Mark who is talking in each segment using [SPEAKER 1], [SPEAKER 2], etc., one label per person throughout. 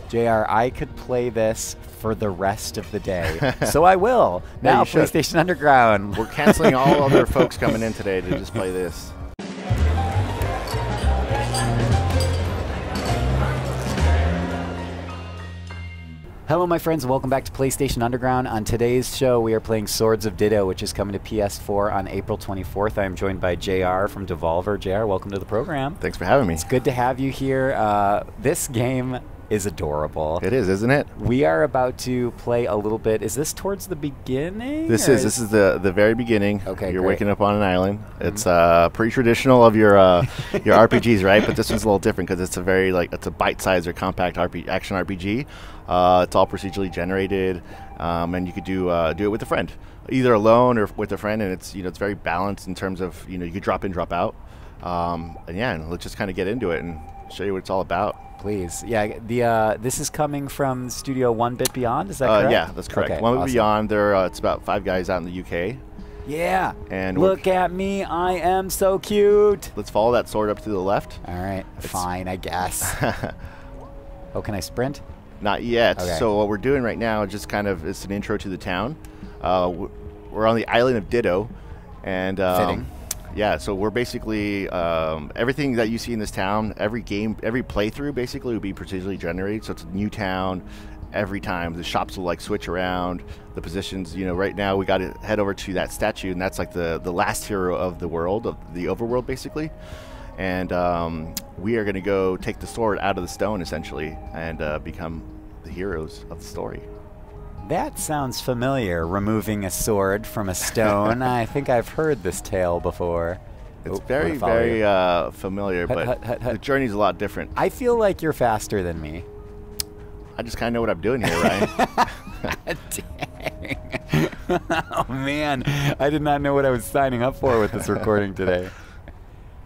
[SPEAKER 1] JR, I could play this for the rest of the day, so I will. Now, PlayStation Underground.
[SPEAKER 2] We're canceling all other folks coming in today to just play this.
[SPEAKER 1] Hello, my friends, and welcome back to PlayStation Underground. On today's show, we are playing Swords of Ditto, which is coming to PS4 on April 24th. I am joined by JR from Devolver. JR, welcome to the program.
[SPEAKER 2] Thanks for having me.
[SPEAKER 1] It's good to have you here. This game is adorable.
[SPEAKER 2] It is, isn't it?
[SPEAKER 1] We are about to play a little bit. Is this towards the beginning?
[SPEAKER 2] This is the very beginning.
[SPEAKER 1] Okay,
[SPEAKER 2] you're
[SPEAKER 1] great.
[SPEAKER 2] waking up on an island. It's pretty traditional of your your RPGs, right? But this one's a little different because it's a very it's a bite-sized or compact action RPG. It's all procedurally generated, and you could do it with a friend, either alone or with a friend. And it's it's very balanced in terms of you could drop in, drop out, and let's just kind of get into it and show you what it's all about.
[SPEAKER 1] Please. Yeah, this is coming from Studio onebitbeyond, is that correct?
[SPEAKER 2] Yeah, that's correct.
[SPEAKER 1] Okay,
[SPEAKER 2] onebitbeyond, it's about 5 guys out in the UK.
[SPEAKER 1] Yeah.
[SPEAKER 2] And
[SPEAKER 1] look at me, I am so cute.
[SPEAKER 2] Let's follow that sword up to the left.
[SPEAKER 1] All right, fine, I guess. Oh, can I sprint?
[SPEAKER 2] Not yet.
[SPEAKER 1] Okay.
[SPEAKER 2] So what we're doing right now, just it's an intro to the town. We're on the island of Ditto, and
[SPEAKER 1] fitting.
[SPEAKER 2] Yeah, so we're basically everything that you see in this town, every playthrough basically would be procedurally generated. So it's a new town every time. The shops will switch around, the positions. Right now we got to head over to that statue, and that's the last hero of the world, of the overworld basically. And we are going to go take the sword out of the stone essentially and become the heroes of the story.
[SPEAKER 1] That sounds familiar, removing a sword from a stone. I think I've heard this tale before.
[SPEAKER 2] It's very familiar, but the journey's a lot different.
[SPEAKER 1] I feel like you're faster than me.
[SPEAKER 2] I just kind of know what I'm doing here, Ryan.
[SPEAKER 1] Dang. Oh, man. I did not know what I was signing up for with this recording today.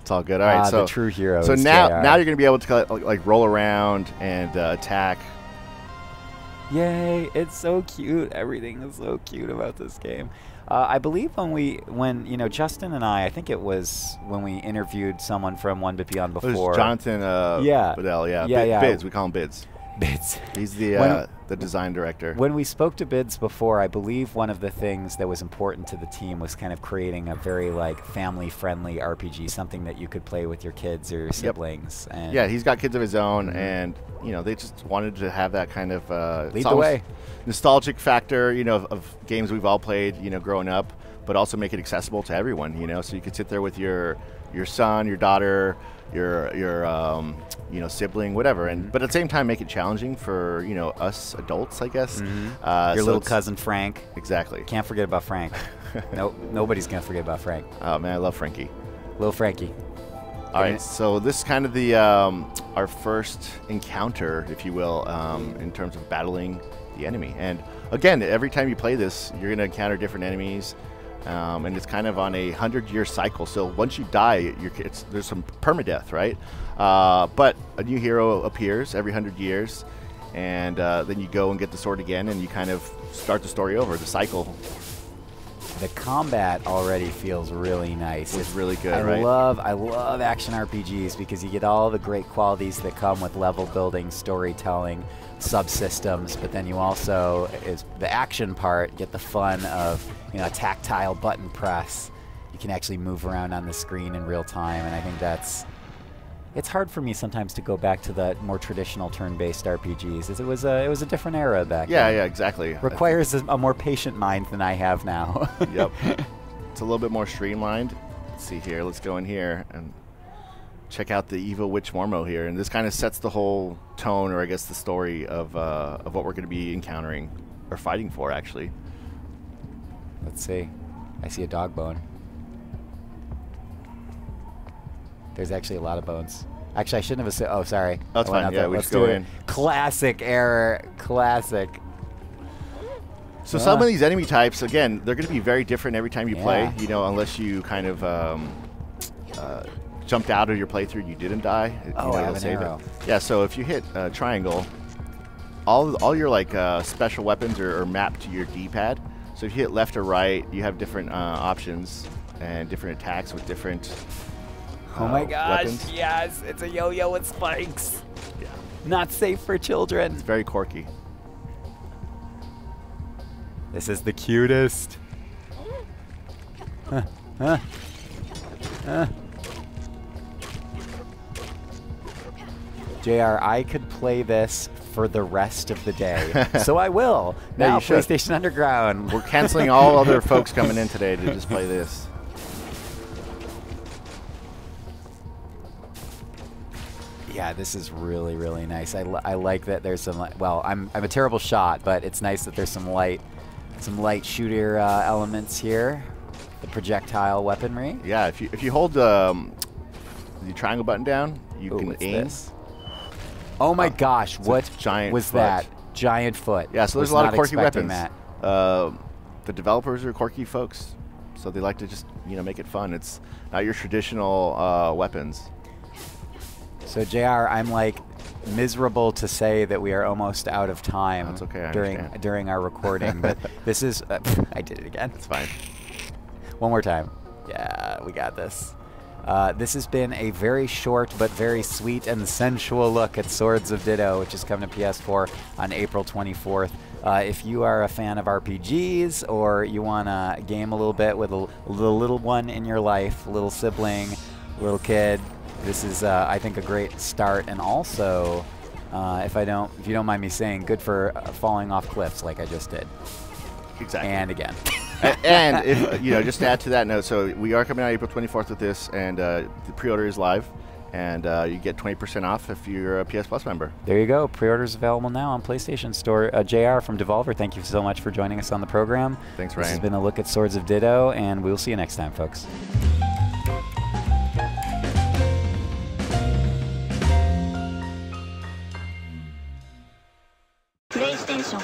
[SPEAKER 2] It's all good. All right, so
[SPEAKER 1] the true hero.
[SPEAKER 2] So
[SPEAKER 1] is
[SPEAKER 2] now
[SPEAKER 1] JR.
[SPEAKER 2] you're going to be able to roll around and attack.
[SPEAKER 1] Yay, it's so cute. Everything is so cute about this game. I believe when Justin and I think it was when we interviewed someone from onebitbeyond before.
[SPEAKER 2] It was Jonathan Bedell,
[SPEAKER 1] yeah.
[SPEAKER 2] Bids, we call him Bids.
[SPEAKER 1] Bids.
[SPEAKER 2] He's the design director.
[SPEAKER 1] When we spoke to Bids before, I believe one of the things that was important to the team was kind of creating a very family-friendly RPG, something that you could play with your kids or your siblings.
[SPEAKER 2] Yep.
[SPEAKER 1] And
[SPEAKER 2] yeah, he's got kids of his own, and they just wanted to have that kind of
[SPEAKER 1] lead the way
[SPEAKER 2] nostalgic factor, of games we've all played, growing up, but also make it accessible to everyone, so you could sit there with your son, your daughter, your sibling, whatever, but at the same time make it challenging for us adults, I guess.
[SPEAKER 1] Your little cousin Frank.
[SPEAKER 2] Exactly.
[SPEAKER 1] Can't forget about Frank. Nope, nobody's gonna forget about Frank.
[SPEAKER 2] Oh man, I love Frankie.
[SPEAKER 1] Little Frankie.
[SPEAKER 2] All right, so this is kind of the our first encounter, if you will, in terms of battling the enemy. And again, every time you play this, you're gonna encounter different enemies. And it's kind of on a 100-year cycle. So once you die, there's some permadeath, right? But a new hero appears every 100 years, and then you go and get the sword again, and you kind of start the story over, the cycle.
[SPEAKER 1] The combat already feels really nice.
[SPEAKER 2] It's really good, right?
[SPEAKER 1] I love action RPGs because you get all the great qualities that come with level building, storytelling, subsystems, but then you also, is the action part, get the fun of a tactile button press. You can actually move around on the screen in real time, and I think it's hard for me sometimes to go back to the more traditional turn-based RPGs, as it was a different era back then.
[SPEAKER 2] Yeah, exactly.
[SPEAKER 1] Requires a more patient mind than I have now.
[SPEAKER 2] Yep. It's a little bit more streamlined. Let's see here. Let's go in here and check out the evil witch Mormo here, and this kind of sets the whole tone, or I guess the story of what we're going to be encountering or fighting for, actually.
[SPEAKER 1] Let's see. I see a dog bone. There's actually a lot of bones. Actually, I shouldn't have assumed. Oh, sorry.
[SPEAKER 2] That's fine. Yeah, we
[SPEAKER 1] Let's
[SPEAKER 2] just go in.
[SPEAKER 1] Classic error. Classic.
[SPEAKER 2] So some of these enemy types, again, they're going to be very different every time you play. Unless you kind of jumped out of your playthrough and you didn't die.
[SPEAKER 1] Oh, I have an arrow.
[SPEAKER 2] Yeah. So if you hit triangle, all your special weapons are mapped to your D-pad. So if you hit left or right, you have different options and different attacks with different
[SPEAKER 1] oh my gosh,
[SPEAKER 2] weapons.
[SPEAKER 1] Yes, it's a yo-yo with spikes.
[SPEAKER 2] Yeah.
[SPEAKER 1] Not safe for children.
[SPEAKER 2] It's very quirky.
[SPEAKER 1] This is the cutest. JR, I could play this for the rest of the day. So I will.
[SPEAKER 2] No,
[SPEAKER 1] Now
[SPEAKER 2] you should.
[SPEAKER 1] PlayStation Underground.
[SPEAKER 2] We're canceling all other folks coming in today to just play this.
[SPEAKER 1] Yeah, this is really, really nice. I like that there's some, well, I'm a terrible shot, but it's nice that there's some light shooter elements here. The projectile weaponry.
[SPEAKER 2] Yeah, if you hold the triangle button down, you can aim.
[SPEAKER 1] This? Oh my gosh, what
[SPEAKER 2] giant
[SPEAKER 1] was
[SPEAKER 2] foot.
[SPEAKER 1] that? Giant foot.
[SPEAKER 2] Yeah, so there's
[SPEAKER 1] Was
[SPEAKER 2] a lot
[SPEAKER 1] not
[SPEAKER 2] of quirky
[SPEAKER 1] expecting
[SPEAKER 2] weapons.
[SPEAKER 1] that.
[SPEAKER 2] The developers are quirky folks, so they like to just make it fun. It's not your traditional weapons.
[SPEAKER 1] So JR, I'm like miserable to say that we are almost out of time.
[SPEAKER 2] That's okay, I
[SPEAKER 1] during
[SPEAKER 2] understand.
[SPEAKER 1] our recording, but this is I did it again.
[SPEAKER 2] It's fine.
[SPEAKER 1] One more time. Yeah, we got this. This has been a very short but very sweet and sensual look at Swords of Ditto, which is coming to PS4 on April 24th. If you are a fan of RPGs, or you want to game a little bit with a little one in your life, a little sibling, a little kid, this is, I think, a great start. And also, if you don't mind me saying, good for falling off cliffs like I just did.
[SPEAKER 2] Exactly.
[SPEAKER 1] And again.
[SPEAKER 2] And if just to add to that note, so we are coming out April 24th with this, and the pre-order is live, and you get 20% off if you're a PS Plus member.
[SPEAKER 1] There you go. Pre-orders available now on PlayStation Store. JR from Devolver, thank you so much for joining us on the program.
[SPEAKER 2] Thanks, Ryan.
[SPEAKER 1] This has been a look at Swords of Ditto, and we'll see you next time, folks.
[SPEAKER 3] PlayStation